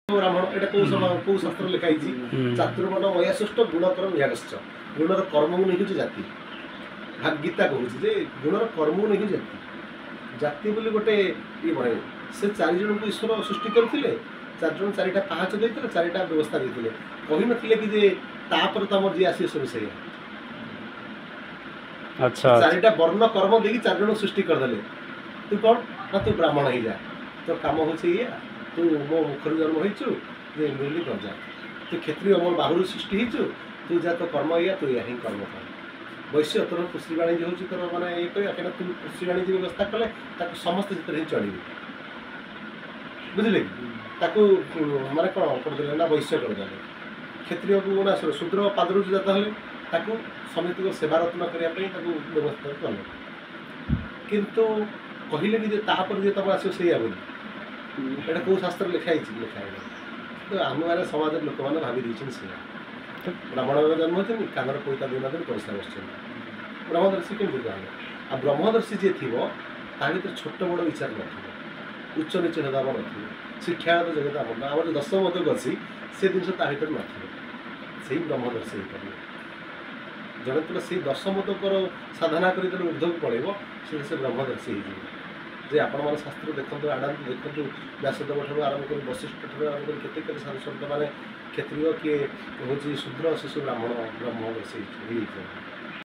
ब्राह्मण एटा को समय को शास्त्र लिखाई चातुर्वर्ण वयासृष्ट गुणकर्म यागश्च गुणर कर्म को नहीं जाति भाग गीता कहूँ जे गुणर कर्म को नहीं जाति जाति बोली गोटे ये बने से चार जन को ईश्वर सृष्टि करते चार जन चारिटा पाहाच देते चारिटा व्यवस्था देते कही नथिले कि जे तापर तुम जी आसी सब से अच्छा चारिटा वर्ण कर्म देकी चार जन सृष्टि करदेले तू कौन ना तू ब्राह्मण ही जा तो काम होचे ये तू मो मुखर जन्म होइछु जे मिली कर जा तू क्षत्रिय मोर बाहुर सृष्टि हिचु तू जा तो कर्म या तू या ही कर्म कर वैश्य तोर कृषि वाणिज्य होची तोर माने ये करिया केना तू कृषि वाणिज्य व्यवस्था कले ताको समस्त जिते ही चढ़ी बुझले ताको माने कोन कर देले ना वैश्य कर देले क्षत्रिय को ना शूद्र पादरु जाता हले ताको समिति को सेवा रत्न करिया पे ताको व्यवस्था कले किंतु कहिले कि जे ताहा पर जे तब आसो सेया बोली एटा को शास्त्र लिखाई तो आम मैंने समाज लोक मैंने भावी दीचन से ब्राह्मण जन्म होती कानर पैसा दिन दिन पैसा बस ब्रह्मदर्शी केमती कहले आ ब्रह्मदर्शी जी थी भर छोट बड़ विचार न उच्च नीच भेदाभ न शिक्षागत जगत आम जो दशम मत अच्छी से जिन भर न ब्रह्मदर्शी हो पारे जड़े तो से दशमतकर साधना कर ऊर्ध्व पड़े से ब्रह्मदर्शी हो जे आपण मैंने शास्त्र देखते आड़ात देखते व्यासदेव ठार आरंभ कर वशिष्ठ ठार आरंभ कर केते संत मैंने क्षत्रिय किए हूँ शूद्र शिशु ब्राह्मण ब्रह्मदर्शी